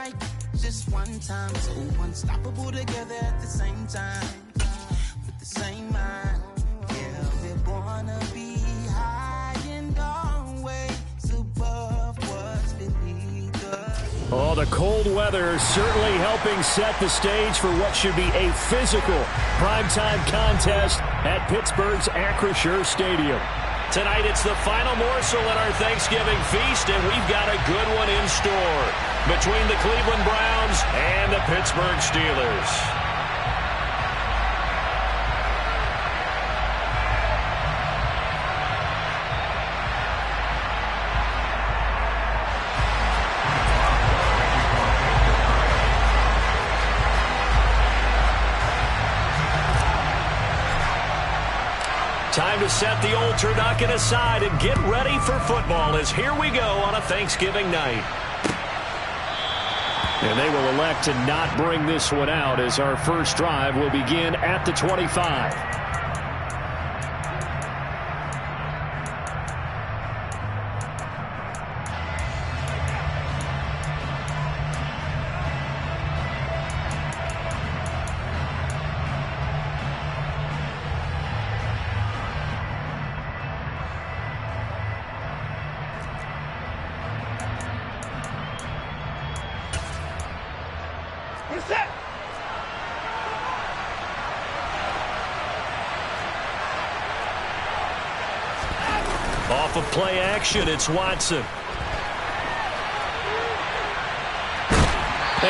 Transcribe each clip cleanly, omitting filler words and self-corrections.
right just one time. So unstoppable together at the same time. With the same mind. Yeah, we wanna be high and always above what's beneath us. Oh, the cold weather certainly helping set the stage for what should be a physical primetime contest at Pittsburgh's Acrisure Stadium. Tonight, it's the final morsel in our Thanksgiving feast, and we've got a good one in store between the Cleveland Browns and the Pittsburgh Steelers. Time to set the old turducken aside and get ready for football as here we go on a Thanksgiving night. And they will elect to not bring this one out as our first drive will begin at the 25. Off of play action, it's Watson. And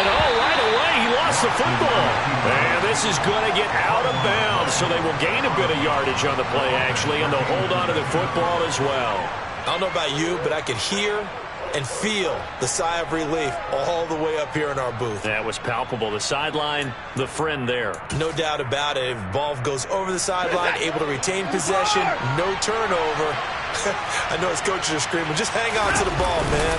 right away, he lost the football. And this is going to get out of bounds, so they will gain a bit of yardage on the play, actually, and they'll hold on to the football as well. I don't know about you, but I can hear and feel the sigh of relief all the way up here in our booth. That was palpable. The sideline, the friend there. No doubt about it. If the ball goes over the sideline, able to retain possession, no turnover. I know his coaches are screaming, just hang on to the ball, man.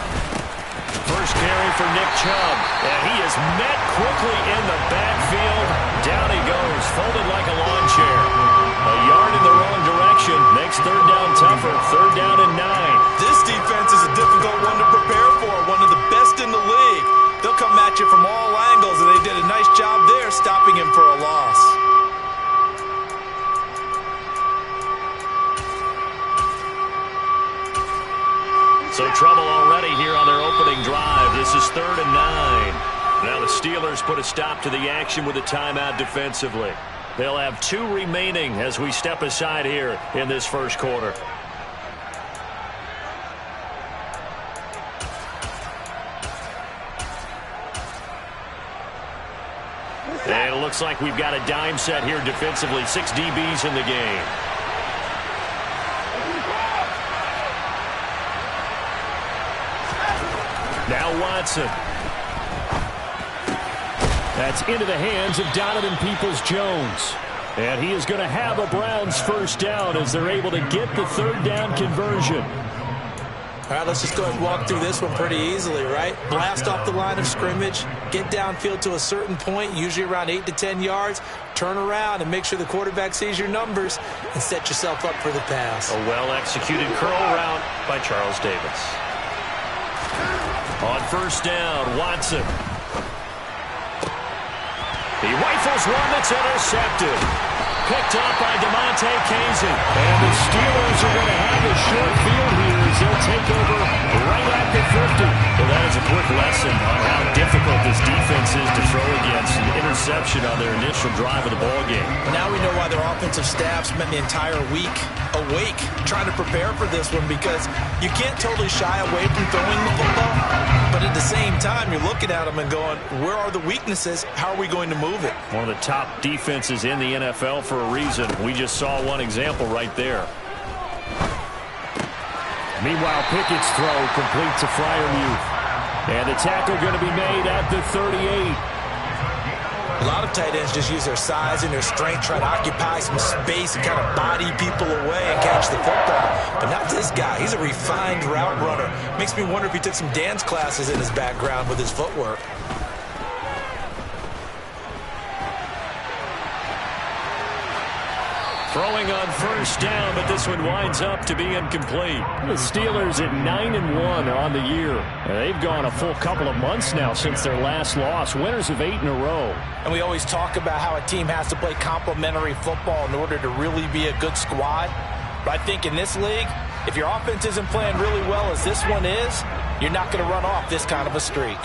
First carry for Nick Chubb. And he is met quickly in the backfield. Down he goes, folded like a lawn chair. A yard in the wrong direction. Makes third down tougher. Third down and 9. This defense is a difficult one to prepare for. One of the best in the league. They'll come at you from all angles, and they did a nice job there stopping him for a loss. So trouble already here on their opening drive. This is 3rd and 9. Now the Steelers put a stop to the action with a timeout defensively. They'll have 2 remaining as we step aside here in this first quarter. And it looks like we've got a dime set here defensively. 6 DBs in the game. Now Watson. That's into the hands of Donovan Peoples-Jones. And he is going to have a Browns first down as they're able to get the third down conversion. All right, let's just go ahead and walk through this one pretty easily, right? Blast off the line of scrimmage, get downfield to a certain point, usually around 8 to 10 yards, turn around and make sure the quarterback sees your numbers and set yourself up for the pass. A well-executed curl route by Charles Davis. On first down, Watson. He rifles one that's intercepted. Picked up by DeMonte Casey. And the Steelers are going to have a short field here as they'll take over right at the 50. Well, that is a quick lesson on how difficult this defense is to throw against. An interception on their initial drive of the ballgame. Now we know why their offensive staff spent the entire week awake trying to prepare for this one, because you can't totally shy away from throwing the football, but at the same time you're looking at them and going, where are the weaknesses? How are we going to move it? One of the top defenses in the NFL for a reason. We just saw one example right there. Meanwhile, Pickett's throw complete to Freiermuth. And the tackle going to be made at the 38. A lot of tight ends just use their size and their strength, try to occupy some space and kind of body people away and catch the football. But not this guy. He's a refined route runner. Makes me wonder if he took some dance classes in his background with his footwork. Throwing on first down, but this one winds up to be incomplete. The Steelers at 9-1 on the year. They've gone a full couple of months now since their last loss. Winners of 8 in a row. And we always talk about how a team has to play complementary football in order to really be a good squad. But I think in this league, if your offense isn't playing really well as this one is, you're not going to run off this kind of a streak.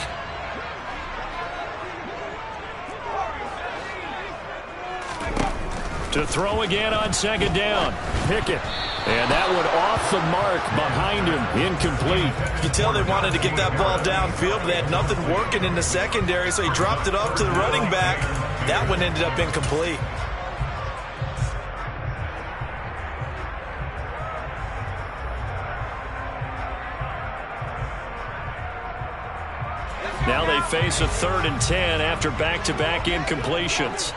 To throw again on second down. Pickett. And that one off the mark behind him. Incomplete. You can tell they wanted to get that ball downfield, but they had nothing working in the secondary, so he dropped it off to the running back. That one ended up incomplete. Now they face a 3rd and 10 after back-to-back incompletions.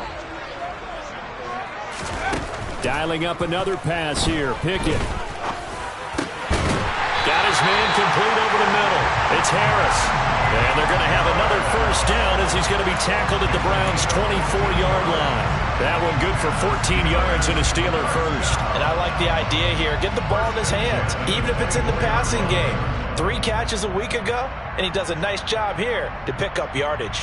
Dialing up another pass here. Pickett. Got his man complete over the middle. It's Harris. And they're going to have another first down as he's going to be tackled at the Browns' 24-yard line. That one good for 14 yards and a Steeler first. And I like the idea here. Get the ball in his hands, even if it's in the passing game. 3 catches a week ago, and he does a nice job here to pick up yardage.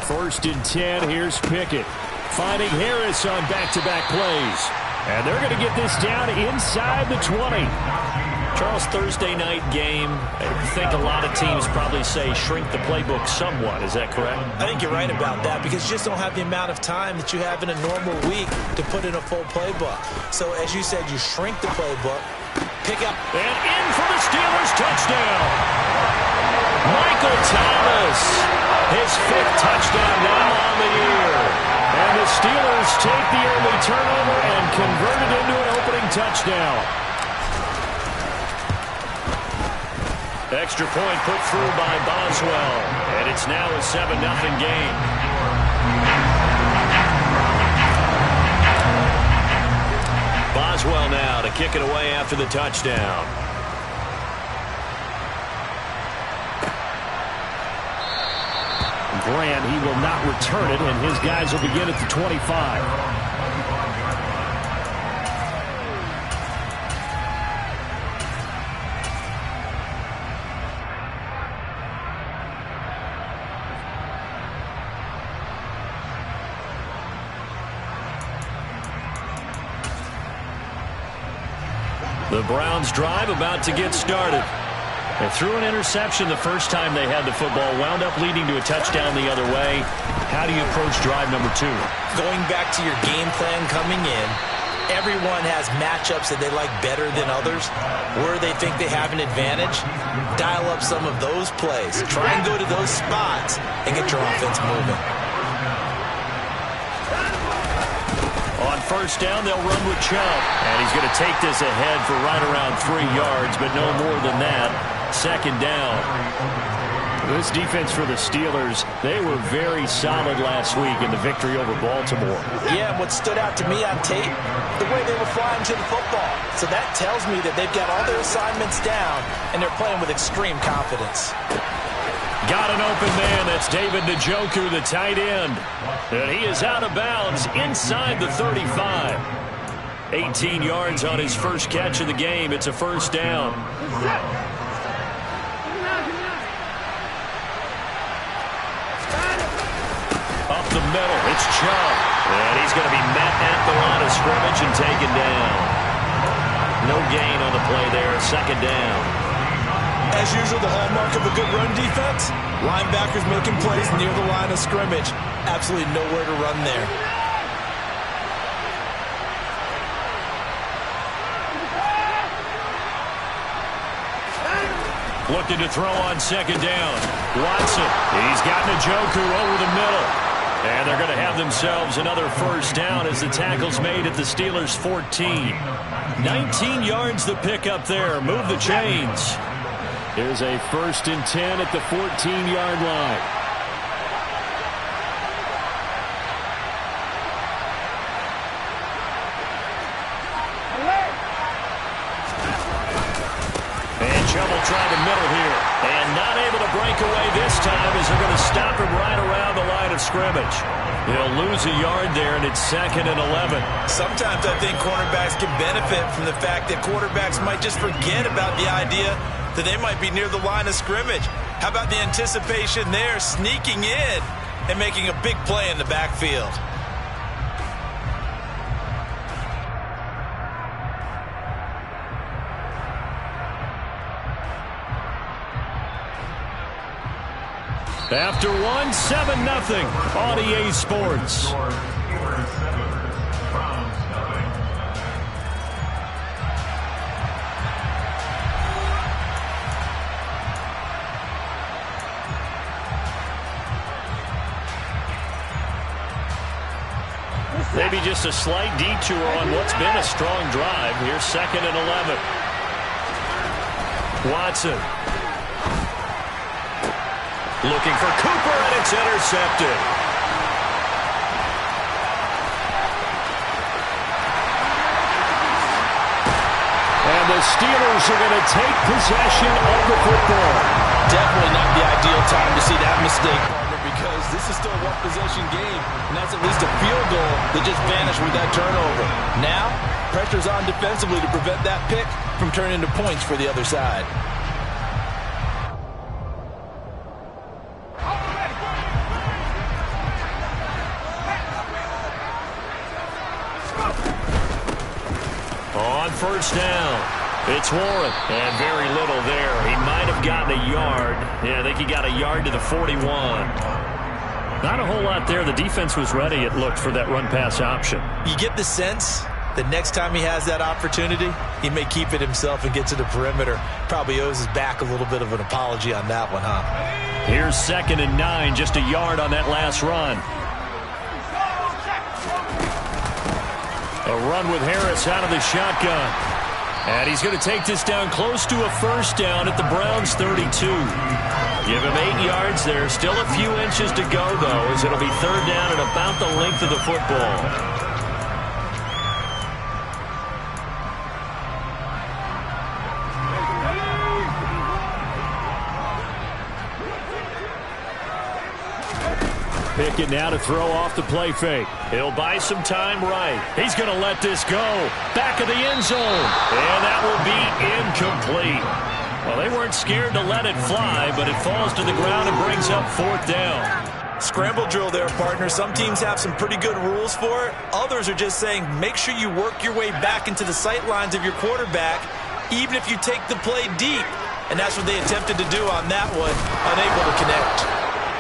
First and 10, here's Pickett. Finding Harris on back-to-back plays. And they're going to get this down inside the 20. Charles, Thursday night game, I think a lot of teams probably say shrink the playbook somewhat. Is that correct? I think you're right about that because you just don't have the amount of time that you have in a normal week to put in a full playbook. So, as you said, you shrink the playbook, pick up. And in for the Steelers touchdown. Michael Thomas, his 5th touchdown now on the year. And the Steelers take the early turnover and convert it into an opening touchdown. Extra point put through by Boswell. And it's now a 7-0 game. Boswell now to kick it away after the touchdown. Grant, he will not return it, and his guys will begin at the 25. The Browns drive about to get started. They threw an interception the first time they had the football, wound up leading to a touchdown the other way. How do you approach drive number 2? Going back to your game plan coming in, everyone has matchups that they like better than others. Where they think they have an advantage, dial up some of those plays. Try and go to those spots and get your offense moving. On first down, they'll run with Chubb. And he's going to take this ahead for right around 3 yards, but no more than that. Second down. This defense for the Steelers, they were very solid last week in the victory over Baltimore. Yeah, what stood out to me on tape, the way they were flying to the football. So that tells me that they've got all their assignments down, and they're playing with extreme confidence. Got an open man. That's David Njoku, the tight end. And he is out of bounds inside the 35. 18 yards on his first catch of the game. It's a first down. Up the middle, it's Chubb. And he's going to be met at the line of scrimmage and taken down. No gain on the play there. Second down. As usual, the hallmark of a good run defense, linebackers making plays near the line of scrimmage. Absolutely nowhere to run there. Looking to throw on second down. Watson, he's got Njoku over the middle. And they're going to have themselves another first down as the tackle's made at the Steelers' 14. 19 yards the pickup there. Move the chains. Here's a first and 10 at the 14-yard line. And Chubb will try the middle here. And not able to break breakaway this time as they're going to stop him right around the line of scrimmage. He'll lose a yard there, and it's 2nd and 11. Sometimes I think cornerbacks can benefit from the fact that quarterbacks might just forget about the idea that they might be near the line of scrimmage. How about the anticipation there, sneaking in and making a big play in the backfield? After 1, 7-0 on EA Sports. Maybe just a slight detour on what's been a strong drive. Here's 2nd and 11. Watson. Looking for Cooper, and it's intercepted. And the Steelers are going to take possession of the football. Definitely not the ideal time to see that mistake, partner, because this is still a one-possession game, and that's at least a field goal that just vanished with that turnover. Now, pressure's on defensively to prevent that pick from turning into points for the other side. On first down, it's Warren, and very little there. He might have gotten a yard. Yeah, I think he got a yard to the 41. Not a whole lot there. The defense was ready, it looked, for that run-pass option. You get the sense that next time he has that opportunity, he may keep it himself and get to the perimeter. Probably owes his back a little bit of an apology on that one, huh? Here's 2nd and 9, just a yard on that last run. A run with Harris out of the shotgun. And he's going to take this down close to a first down at the Browns' 32. Give him 8 yards there. Still a few inches to go, though, as it'll be 3rd down and about the length of the football. Pickett now to throw off the play fake. He'll buy some time right. He's going to let this go. Back of the end zone. And that will be incomplete. Well, they weren't scared to let it fly, but it falls to the ground and brings up 4th down. Scramble drill there, partner. Some teams have some pretty good rules for it. Others are just saying make sure you work your way back into the sight lines of your quarterback, even if you take the play deep. And that's what they attempted to do on that one, unable to connect.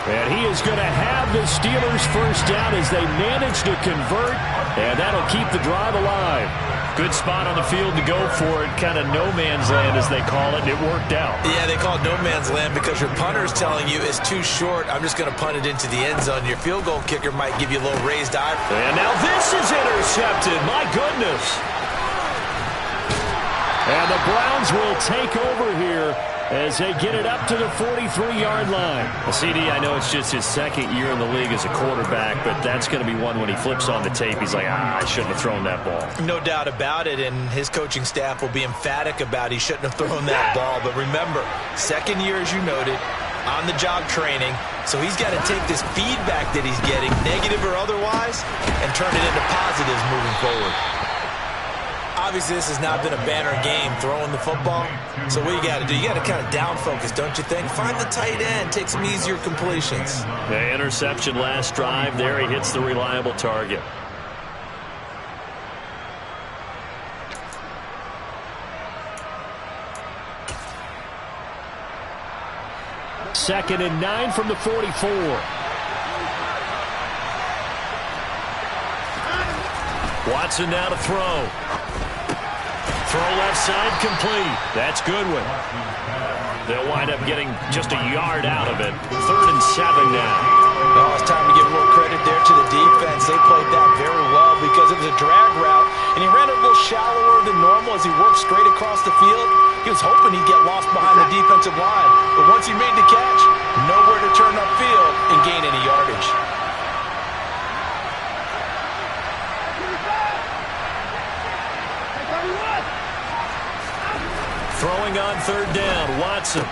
And he is going to have the Steelers first down as they manage to convert, and that'll keep the drive alive. Good spot on the field to go for it, kind of no man's land as they call it, and it worked out. Yeah, they call it no man's land because your punter is telling you it's too short. I'm just going to punt it into the end zone. Your field goal kicker might give you a little raised eye. And now this is intercepted. My goodness. And the Browns will take over here as they get it up to the 43-yard line. Well, CD, I know it's just his 2nd year in the league as a quarterback, but that's going to be one when he flips on the tape. He's like, I shouldn't have thrown that ball. No doubt about it, and his coaching staff will be emphatic about he shouldn't have thrown that ball. But remember, 2nd year, as you noted, on-the-job training, so he's got to take this feedback that he's getting, negative or otherwise, and turn it into positives moving forward. Obviously, this has not been a banner game throwing the football. So what you got to do, you got to kind of down focus, don't you think? Find the tight end, take some easier completions. The interception last drive there. He hits the reliable target. Second and 9 from the 44. Watson now to throw. Throw left side complete. That's Goodwin. They'll wind up getting just a yard out of it. 3rd and 7 now. Oh, it's time to give more credit there to the defense. They played that very well because it was a drag route, and he ran it a little shallower than normal as he worked straight across the field. He was hoping he'd get lost behind the defensive line, but once he made the catch, nowhere to turn upfield and gain any yardage. Throwing on 3rd down, Watson.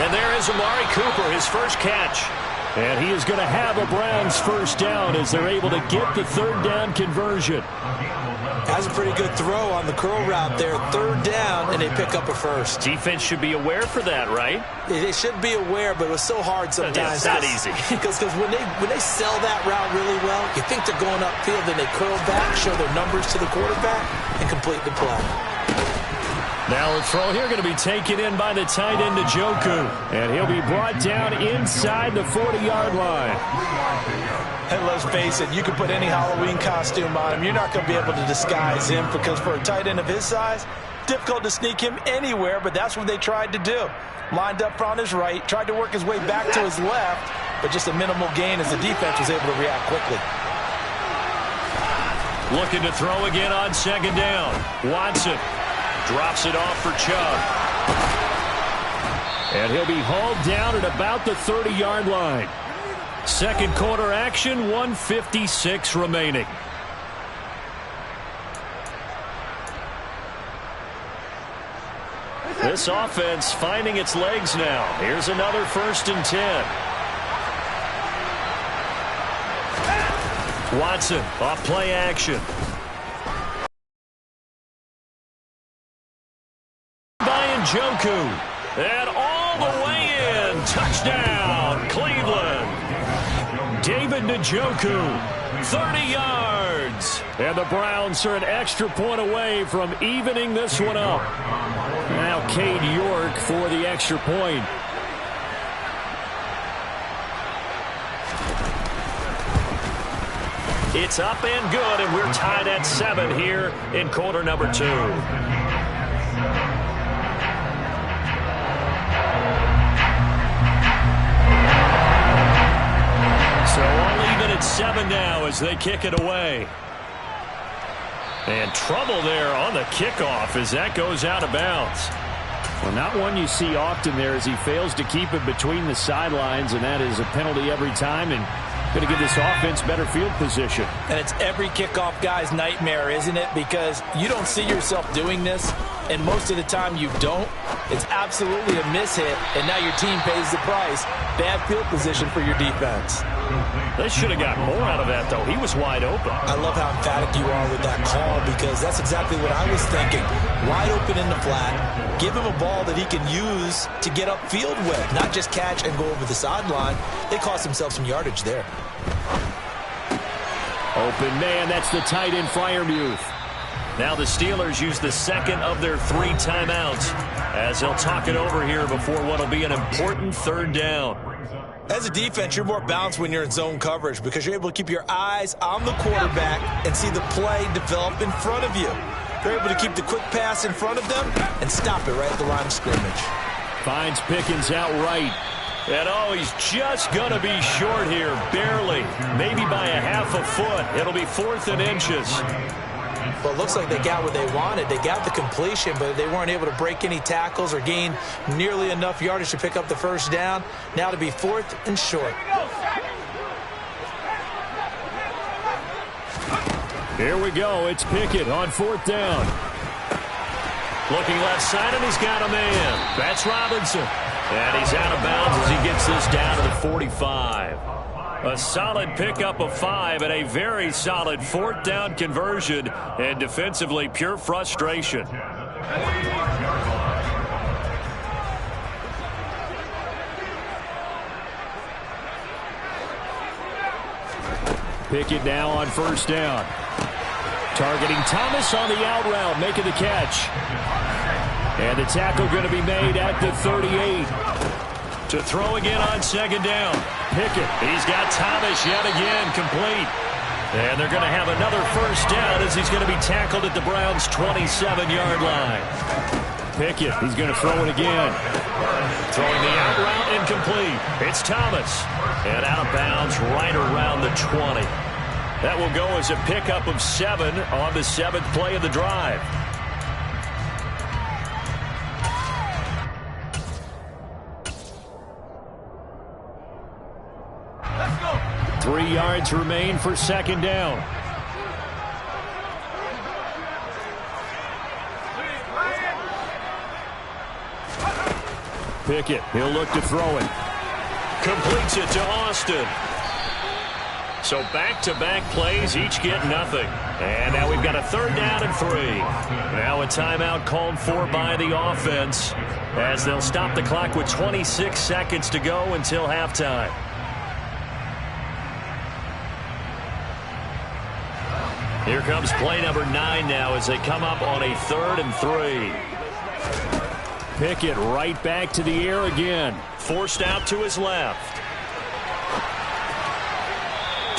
And there is Amari Cooper, his first catch. And he is going to have a Browns first down as they're able to get the third down conversion. That's a pretty good throw on the curl route there. Third down, and they pick up a first. Defense should be aware for that, right? They should be aware, but it was so hard sometimes. It's not easy. Because when they sell that route really well, you think they're going upfield, then they curl back, show their numbers to the quarterback, and complete the play. Now a throw here going to be taken in by the tight end Njoku. And he'll be brought down inside the 40-yard line. And let's face it, you can put any Halloween costume on him. You're not going to be able to disguise him because for a tight end of his size, difficult to sneak him anywhere, but that's what they tried to do. Lined up on his right, tried to work his way back to his left, but just a minimal gain as the defense was able to react quickly. Looking to throw again on second down. Watson drops it off for Chubb. And he'll be hauled down at about the 30-yard line. Second quarter action, 1:56 remaining. This offense finding its legs now. Here's another 1st and 10. Watson off play action. By Njoku. And all the way in. Touchdown, Cleveland. David Njoku, 30 yards. And the Browns are an extra point away from evening this one up. Now Cade York for the extra point. It's up and good, and we're tied at 7 here in quarter number 2. So all even at 7 now as they kick it away. And trouble there on the kickoff as that goes out of bounds. Well, not one you see often there as he fails to keep it between the sidelines, and that is a penalty every time and going to give this offense better field position. And it's every kickoff guy's nightmare, isn't it? Because you don't see yourself doing this, and most of the time you don't. It's absolutely a mishit, and now your team pays the price. Bad field position for your defense. They should have got more out of that, though. He was wide open. I love how emphatic you are with that call because that's exactly what I was thinking. Wide open in the flat. Give him a ball that he can use to get upfield with, not just catch and go over the sideline. They cost themselves some yardage there. Open man, that's the tight end Freiermuth. Now the Steelers use the second of their 3 timeouts as they'll talk it over here before what will be an important third down. As a defense, you're more balanced when you're in zone coverage because you're able to keep your eyes on the quarterback and see the play develop in front of you. You're able to keep the quick pass in front of them and stop it right at the line of scrimmage. Finds Pickens out right. And oh, he's just going to be short here, barely. Maybe by a half a foot. It'll be 4th and inches. Well, it looks like they got what they wanted. They got the completion, but they weren't able to break any tackles or gain nearly enough yardage to pick up the first down. Now to be 4th and short. Here we go. It's Pickett on 4th down. Looking left side, and he's got a man. That's Robinson. And he's out of bounds as he gets this down to the 45. A solid pickup of 5 and a very solid 4th down conversion. And defensively, pure frustration. Pickett now on 1st down. Targeting Thomas on the out route, making the catch. And the tackle going to be made at the 38. To throw again on 2nd down. Pickett, he's got Thomas yet again, complete. And they're going to have another first down as he's going to be tackled at the Browns' 27-yard line. Pickett, he's going to throw it again. Throwing the out route, incomplete. It's Thomas. And out of bounds right around the 20. That will go as a pickup of 7 on the 7th play of the drive. Let's go. 3 yards remain for 2nd down. Pickett. He'll look to throw it. Completes it to Austin. So back-to-back plays, each get nothing. And now we've got a 3rd down and 3. Now a timeout called for by the offense as they'll stop the clock with 26 seconds to go until halftime. Here comes play number 9 now as they come up on a 3rd and 3. Pickett right back to the air again. Forced out to his left.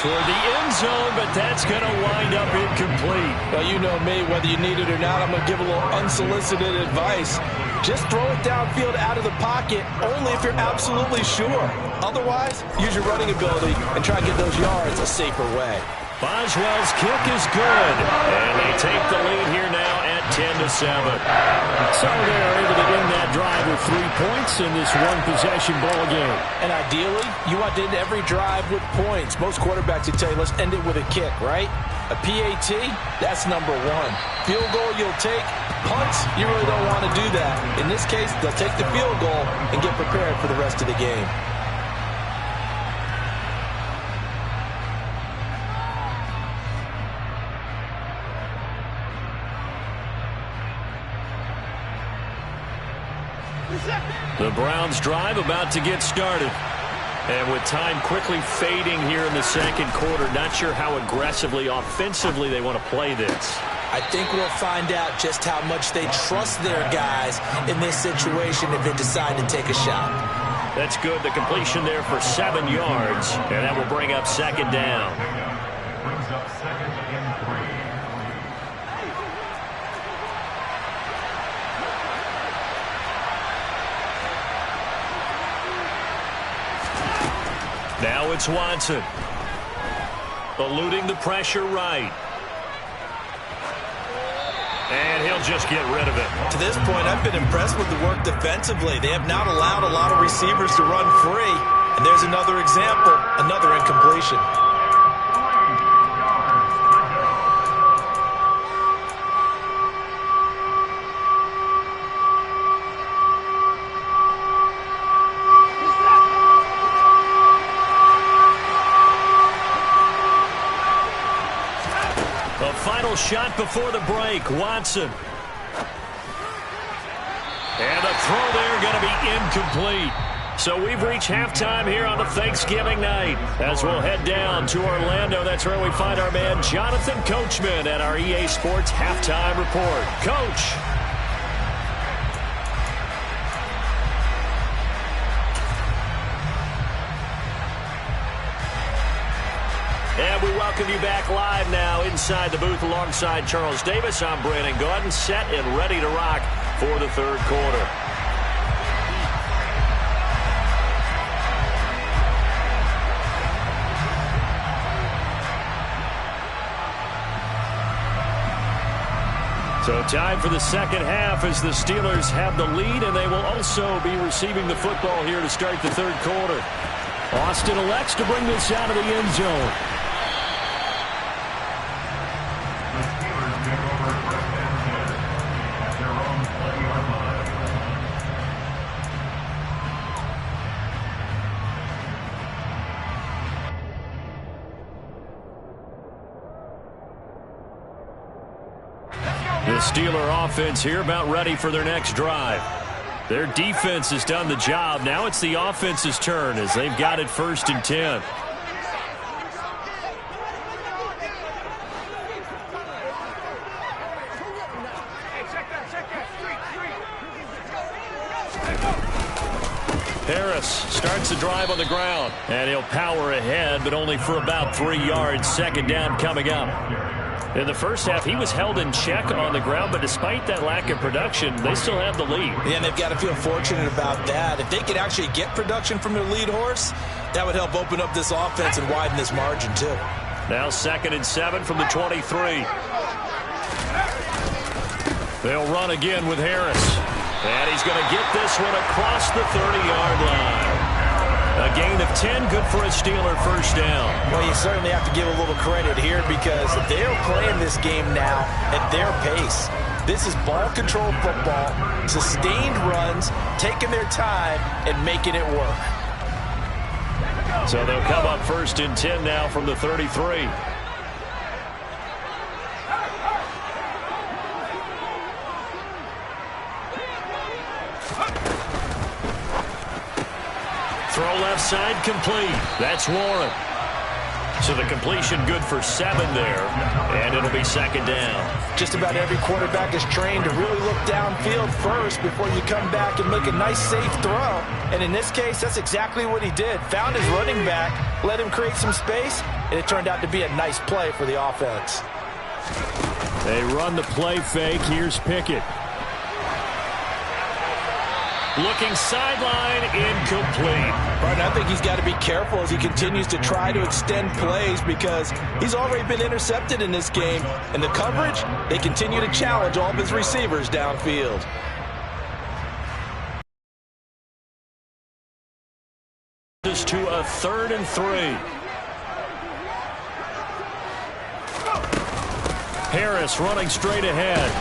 Toward the end zone, but that's going to wind up incomplete. Well, you know me, whether you need it or not, I'm going to give a little unsolicited advice. Just throw it downfield out of the pocket, only if you're absolutely sure. Otherwise, use your running ability and try to get those yards a safer way. Boswell's kick is good, and they take the lead here now at 10-7. So they're able to end that drive with 3 points in this one-possession ball game. And ideally, you want to end every drive with points. Most quarterbacks would tell you, let's end it with a kick, right? A PAT, that's number 1. Field goal you'll take. Punts, you really don't want to do that. In this case, they'll take the field goal and get prepared for the rest of the game. The Browns drive about to get started. And with time quickly fading here in the second quarter, not sure how aggressively, offensively they want to play this. I think we'll find out just how much they trust their guys in this situation if they decide to take a shot. That's good. The completion there for 7 yards. And that will bring up 2nd down. Brings up 2nd and 3. Now it's Watson. Eluding the pressure right. And he'll just get rid of it. To this point, I've been impressed with the work defensively. They have not allowed a lot of receivers to run free. And there's another example, another incompletion. Final shot before the break. Watson. And the throw there going to be incomplete. So we've reached halftime here on the Thanksgiving night. As we'll head down to Orlando, that's where we find our man Jonathan Coachman at our EA Sports Halftime Report. Coach. And we welcome you back live now inside the booth alongside Charles Davis. I'm Brandon Gaudin, set and ready to rock for the 3rd quarter. So time for the second half as the Steelers have the lead, and they will also be receiving the football here to start the 3rd quarter. Austin elects to bring this out of the end zone. The Steeler offense here about ready for their next drive. Their defense has done the job. Now it's the offense's turn as they've got it 1st and 10. Harris starts the drive on the ground, and he'll power ahead, but only for about 3 yards. 2nd down coming up. In the first half, he was held in check on the ground, but despite that lack of production, they still have the lead. Yeah, and they've got to feel fortunate about that. If they could actually get production from their lead horse, that would help open up this offense and widen this margin, too. Now 2nd and 7 from the 23. They'll run again with Harris. And he's going to get this one across the 30-yard line. A gain of 10, good for a Steeler 1st down. Well, you certainly have to give a little credit here because they're playing this game now at their pace. This is ball control football, sustained runs, taking their time, and making it work. So they'll come up 1st and 10 now from the 33. Throw left side complete. That's Warren. So the completion good for 7 there, and it'll be 2nd down. Just about every quarterback is trained to really look downfield first before you come back and make a nice, safe throw. And in this case, that's exactly what he did. Found his running back, let him create some space, and it turned out to be a nice play for the offense. They run the play fake. Here's Pickett. Looking sideline, incomplete. Right, I think he's got to be careful as he continues to try to extend plays because he's already been intercepted in this game. And the coverage, they continue to challenge all of his receivers downfield. This to a 3rd and 3. Harris running straight ahead.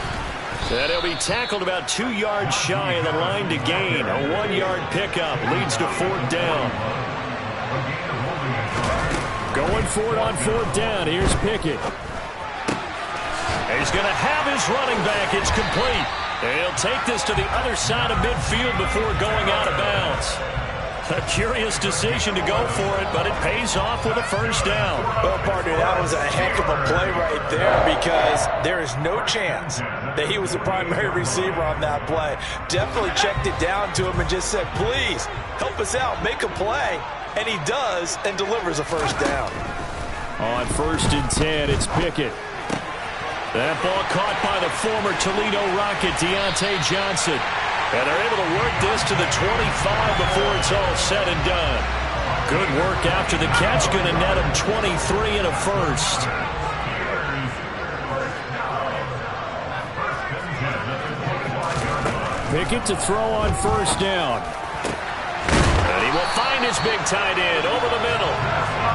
And he'll be tackled about 2 yards shy of the line to gain. A 1-yard pickup leads to 4th down. Going for it on 4th down. Here's Pickett. He's going to have his running back. It's complete. He'll take this to the other side of midfield before going out of bounds. A curious decision to go for it, but it pays off with a 1st down. Well, partner, that was a heck of a play right there because there is no chance that he was the primary receiver on that play. Definitely checked it down to him and just said, please, help us out, make a play. And he does and delivers a 1st down. On 1st and 10, it's Pickett. That ball caught by the former Toledo Rocket, Deontay Johnson. And they're able to work this to the 25 before it's all said and done. Good work after the catch, going to net him 23 and a 1st. Pickett to throw on 1st down. And he will find his big tight end over the middle.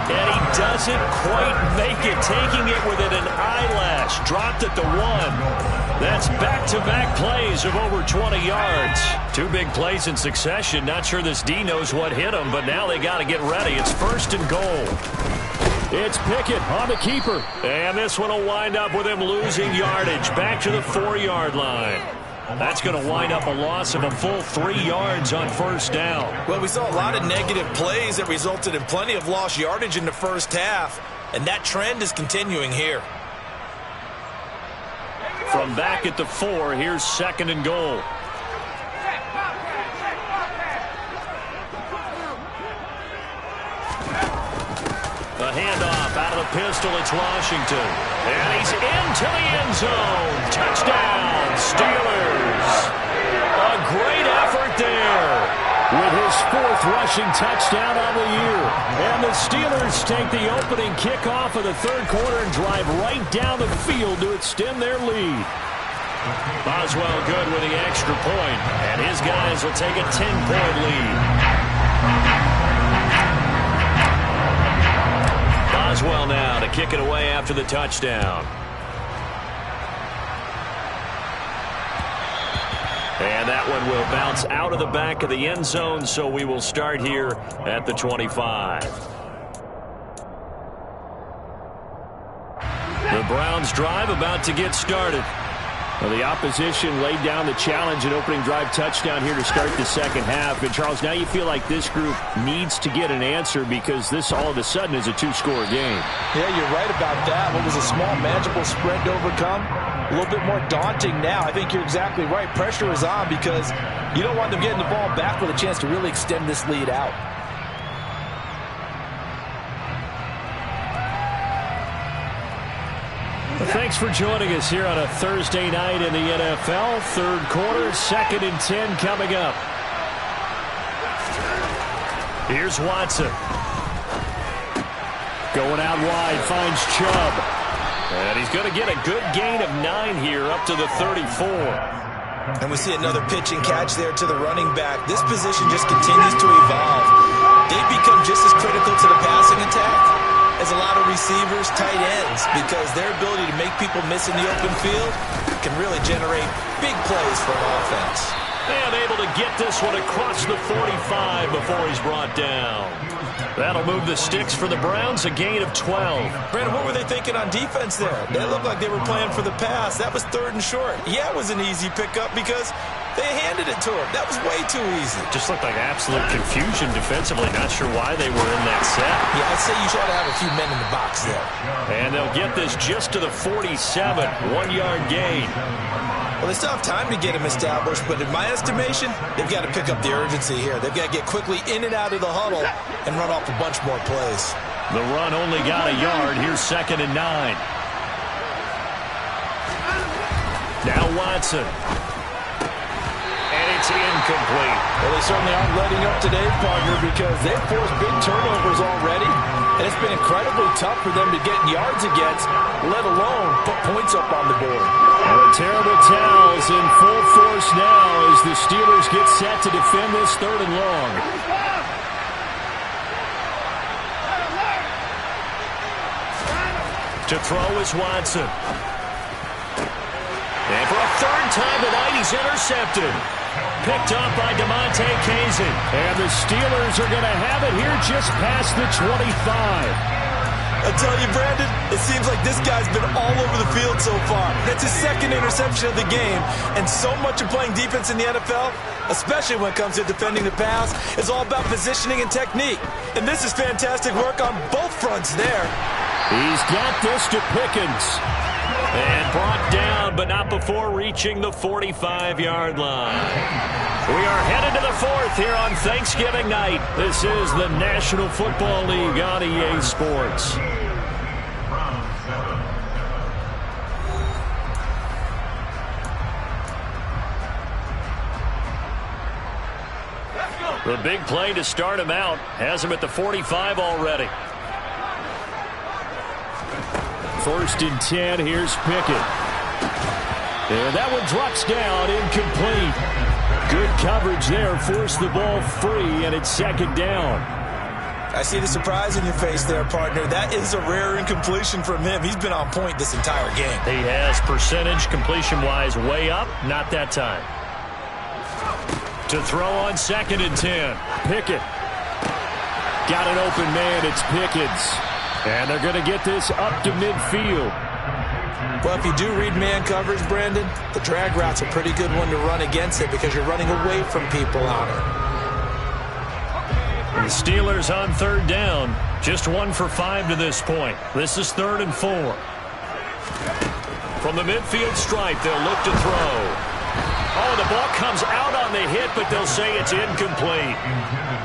And he doesn't quite make it, taking it within an eyelash. Dropped at the 1. That's back-to-back plays of over 20 yards. 2 big plays in succession. Not sure this D knows what hit him, but now they got to get ready. It's 1st and goal. It's Pickett on the keeper. And this one will wind up with him losing yardage. Back to the 4-yard line. That's going to wind up a loss of a full 3 yards on 1st down. Well, we saw a lot of negative plays that resulted in plenty of lost yardage in the 1st half, and that trend is continuing here. From back at the 4, here's 2nd and goal. A handoff out of the pistol. It's Washington. And he's into the end zone. Touchdown, Steelers. A great effort there with his 4th rushing touchdown on the year. And the Steelers take the opening kickoff of the 3rd quarter and drive right down the field to extend their lead. Boswell good with the extra point, and his guys will take a 10-point lead. Boswell now to kick it away after the touchdown. And that one will bounce out of the back of the end zone, so we will start here at the 25. The Browns drive about to get started. Well, the opposition laid down the challenge and opening drive touchdown here to start the 2nd half. And, Charles, now you feel like this group needs to get an answer because this all of a sudden is a 2-score game. Yeah, you're right about that. What was a small, manageable spread to overcome? A little bit more daunting now. I think you're exactly right. Pressure is on because you don't want them getting the ball back with a chance to really extend this lead out. Well, thanks for joining us here on a Thursday night in the NFL. 3rd quarter, 2nd and 10 coming up. Here's Watson. Going out wide, finds Chubb. And he's going to get a good gain of 9 here up to the 34. And we see another pitch and catch there to the running back. This position just continues to evolve. They become just as critical to the passing attack as a lot of receivers, tight ends, because their ability to make people miss in the open field can really generate big plays for an offense. And able to get this one across the 45 before he's brought down. That'll move the sticks for the Browns, a gain of 12. Brandon, what were they thinking on defense there? They looked like they were playing for the pass. That was 3rd and short. Yeah, it was an easy pickup because they handed it to him. That was way too easy. Just looked like absolute confusion defensively. Not sure why they were in that set. Yeah, I'd say you should have a few men in the box there. And they'll get this just to the 47, 1-yard gain. Well, they still have time to get him established, but in my estimation, they've got to pick up the urgency here. They've got to get quickly in and out of the huddle and run off a bunch more plays. The run only got a yard. Here's 2nd and 9. Now Watson. And it's incomplete. Well, they certainly aren't letting up today, partner, because they've forced big turnovers already, and it's been incredibly tough for them to get yards against, let alone put points up on the board. And the terrible towels in full force now as the Steelers get set to defend this 3rd and long. To throw is Watson. And for a 3rd time tonight, he's intercepted. Picked up by DeMonte Kazin. And the Steelers are going to have it here just past the 25. I tell you, Brandon, it seems like this guy's been all over the field so far. That's his 2nd interception of the game. And so much of playing defense in the NFL, especially when it comes to defending the pass, is all about positioning and technique. And this is fantastic work on both fronts there. He's got this to Pickens. And brought down, but not before reaching the 45-yard line. We are headed to the 4th here on Thanksgiving night. This is the National Football League on EA Sports. The big play to start him out has him at the 45 already. 1st and 10, here's Pickett. And that one drops down, incomplete. Good coverage there, forced the ball free, and it's 2nd down. I see the surprise in your face there, partner. That is a rare incompletion from him. He's been on point this entire game. He has percentage completion-wise way up, not that time. To throw on 2nd and 10. Pickett. Got an open man, it's Pickens. And they're going to get this up to midfield. Well, if you do read man coverage, Brandon, the drag route's a pretty good one to run against it because you're running away from people on it. The Steelers on 3rd down. Just 1 for 5 to this point. This is 3rd and 4. From the midfield stripe, they'll look to throw. Oh, the ball comes out on the hit, but they'll say it's incomplete.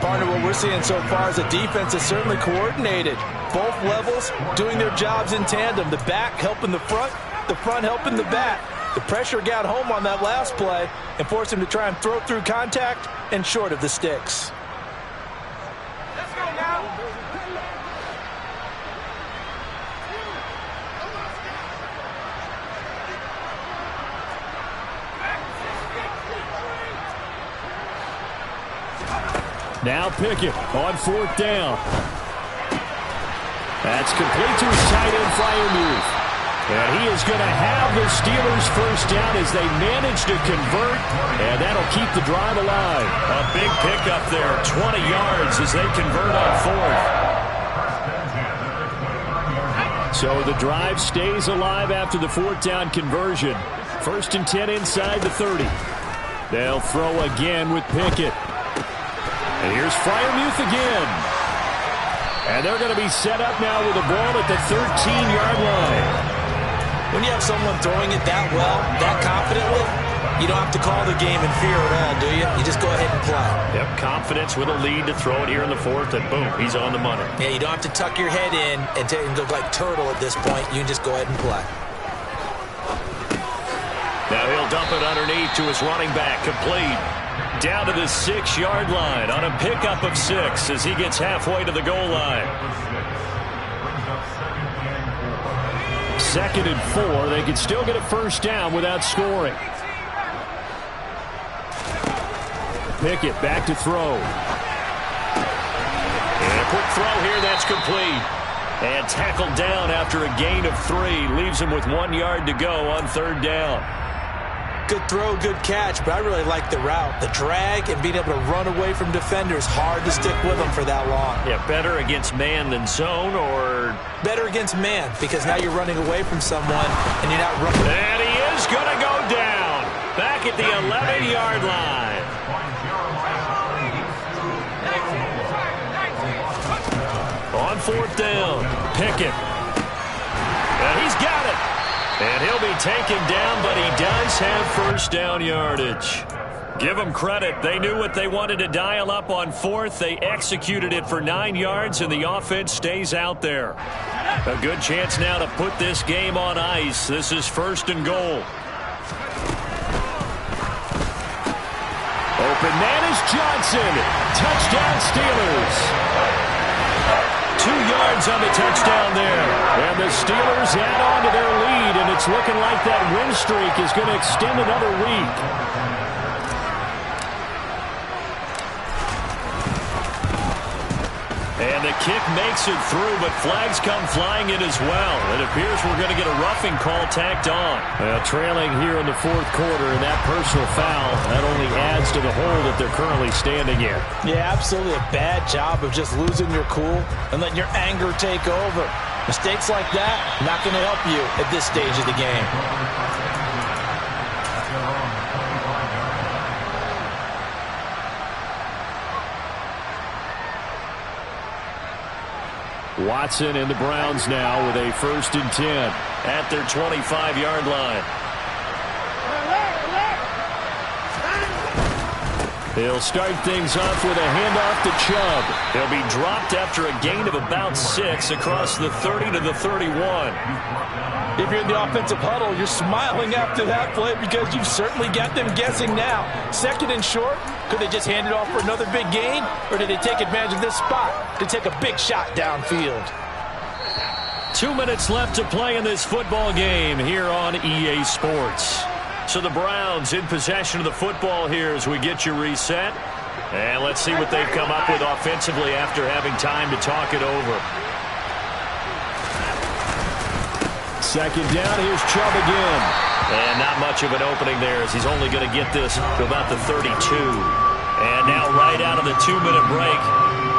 Partner, what we're seeing so far is a defense that's certainly coordinated. Both levels doing their jobs in tandem. The back helping the front helping the back. The pressure got home on that last play and forced him to try and throw through contact and short of the sticks. Let's go now. Now Pickett on 4th down. That's complete to his tight end, Freiermuth. And he is going to have the Steelers 1st down as they manage to convert, and that'll keep the drive alive. A big pickup there, 20 yards as they convert on 4th. So the drive stays alive after the 4th down conversion. 1st and 10 inside the 30. They'll throw again with Pickett. And here's Freiermuth again. And they're going to be set up now with the ball at the 13-yard line. When you have someone throwing it that well, that confidently, you don't have to call the game in fear at all, do you? You just go ahead and play. Yep, confidence with a lead to throw it here in the 4th, and boom, he's on the money. Yeah, you don't have to tuck your head in and go like turtle at this point. You can just go ahead and play. Now he'll dump it underneath to his running back, complete. Down to the 6-yard line on a pickup of 6 as he gets halfway to the goal line. 2nd and 4. They can still get a 1st down without scoring. Pickett back to throw. And a quick throw here, that's complete. And tackled down after a gain of 3. Leaves him with 1 yard to go on 3rd down. Good throw, good catch, but I really like the route. The drag and being able to run away from defenders, hard to stick with them for that long. Yeah, better against man than zone, or? Better against man, because now you're running away from someone and you're not running. And he is going to go down. Back at the 11-yard line. On 4th down, Pickett. And he's got it. And he'll be taken down, but he does have 1st down yardage. Give them credit. They knew what they wanted to dial up on 4th. They executed it for 9 yards, and the offense stays out there. A good chance now to put this game on ice. This is 1st and goal. Open man is Johnson. Touchdown Steelers. 2 yards on the touchdown there. And the Steelers add on to their lead, and it's looking like that win streak is going to extend another week. And the kick makes it through, but flags come flying in as well. It appears we're going to get a roughing call tacked on. Trailing here in the 4th quarter, and that personal foul, that only adds to the hole that they're currently standing in. Yeah, absolutely a bad job of just losing your cool and letting your anger take over. Mistakes like that, not going to help you at this stage of the game. Watson and the Browns now with a 1st and 10 at their 25-yard line. He'll start things off with a handoff to Chubb. He'll be dropped after a gain of about 6 across the 30 to the 31. If you're in the offensive huddle, you're smiling after that play because you've certainly got them guessing now. 2nd and short, could they just hand it off for another big gain, or did they take advantage of this spot to take a big shot downfield? 2 minutes left to play in this football game here on EA Sports. So the Browns in possession of the football here as we get you reset. And let's see what they've come up with offensively after having time to talk it over. 2nd down, here's Chubb again. And not much of an opening there as he's only going to get this to about the 32. And now right out of the 2-minute break,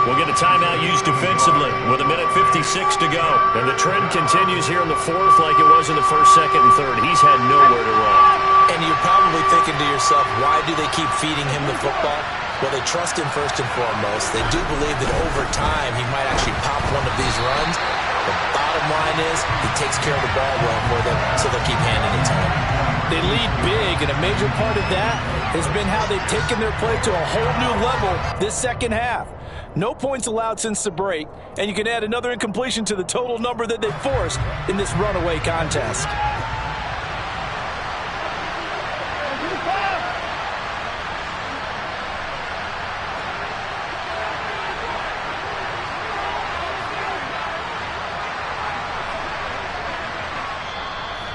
we'll get a timeout used defensively with 1:56 to go. And the trend continues here in the 4th like it was in the 1st, 2nd, and 3rd. He's had nowhere to run. And you're probably thinking to yourself, why do they keep feeding him the football? Well, they trust him first and foremost. They do believe that over time he might actually pop one of these runs. The bottom line is he takes care of the ball well for them, so they'll keep handing it to him. They lead big, and a major part of that has been how they've taken their play to a whole new level this 2nd half. No points allowed since the break, and you can add another incompletion to the total number that they forced in this runaway contest.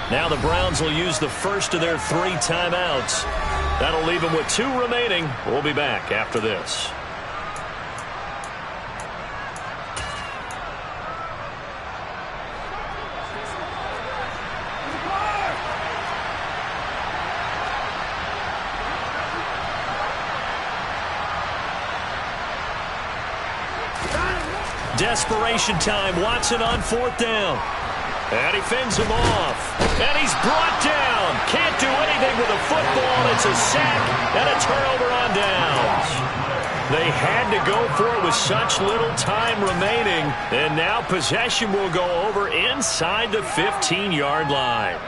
Now the Browns will use the first of their 3 timeouts. That'll leave them with 2 remaining. We'll be back after this. Desperation time. Watson on 4th down. And he fends him off. And he's brought down. Can't do anything with a football. It's a sack and a turnover on downs. They had to go for it with such little time remaining. And now possession will go over inside the 15-yard line.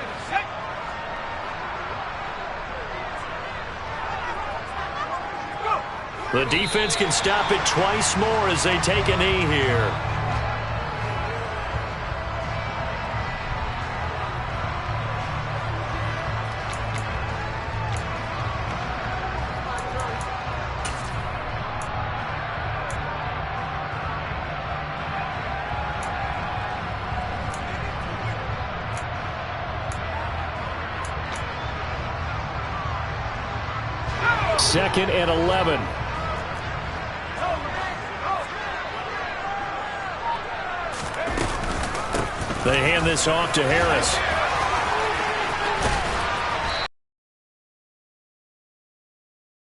The defense can stop it twice more as they take a knee here. Second and 11. They hand this off to Harris.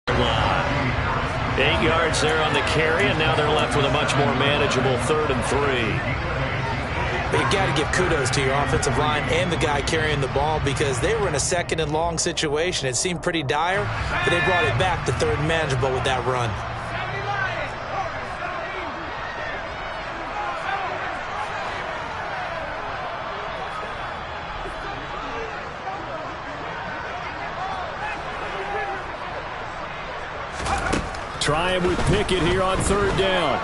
Line. 8 yards there on the carry, and now they're left with a much more manageable 3rd and 3. But you got to give kudos to your offensive line and the guy carrying the ball because they were in a 2nd and long situation. It seemed pretty dire, but they brought it back to 3rd and manageable with that run. Trying with Pickett here on 3rd down.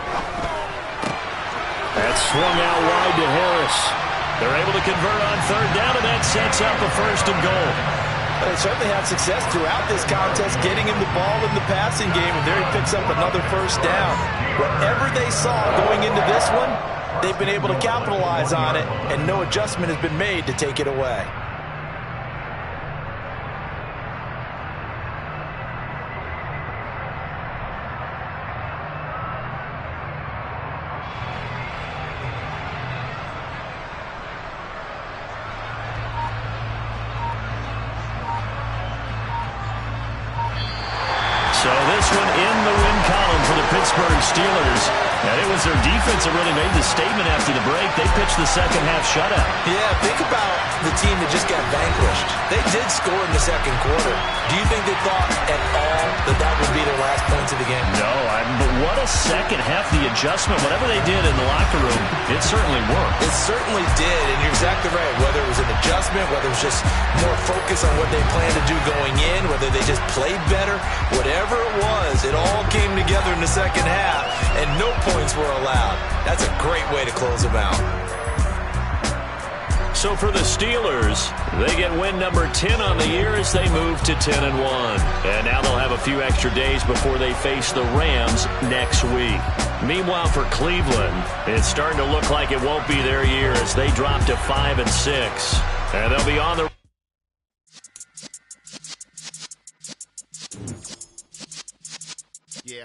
That's swung out wide to Harris. They're able to convert on 3rd down, and that sets up a 1st and goal. They certainly had success throughout this contest getting him the ball in the passing game, and there he picks up another 1st down. Whatever they saw going into this one, they've been able to capitalize on it, and no adjustment has been made to take it away. So this one in the win column for the Pittsburgh Steelers. And it was their defense that really made the statement after the break. They pitched the second half shutout. Yeah, think about the team that just got vanquished. They did score in the 2nd quarter. Do you think they thought at all that that would be their last points of the game? No, but what a second half. The adjustment, whatever they did in the locker room, it certainly worked. It certainly did, and you're exactly right. Whether it was an adjustment, whether it was just more focus on what they planned to do going in, whether they just played better, whatever it was, it all came together in the second half, and no points were allowed. That's a great way to close them out. So for the Steelers, they get win number 10 on the year as they move to 10-1. And now they'll have a few extra days before they face the Rams next week. Meanwhile, for Cleveland, it's starting to look like it won't be their year as they drop to 5-6. And they'll be on the... Yeah.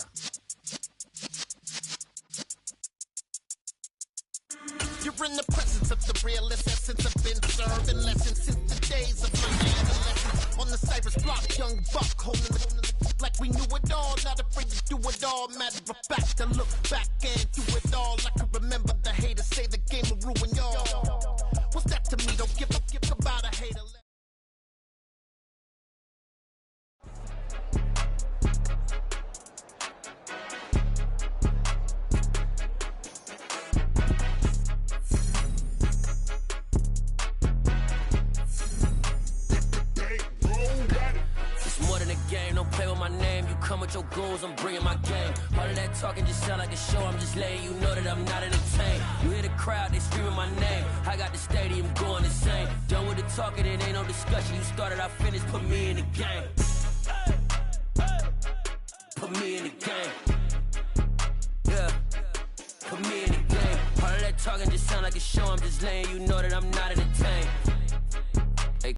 You're in the presence of the realest essence. I've been serving lessons since the days of my adolescence. On the Cypress block, young buck holding the like we knew it all, not afraid to do it all. Matter of fact, to look back and do it all. I can remember the haters say the game will ruin y'all. What's that to me? Don't give about a hater. With your goals, I'm bringing my game. All of that talking just sound like a show. I'm just letting you know that I'm not entertained. You hear the crowd, they screaming my name. I got the stadium going insane. Done with the talking, it ain't no discussion. You started, I finished, put me in the game. Put me in the game. Yeah. Put me in the game. All of that talking just sound like a show. I'm just letting you know that I'm not entertained.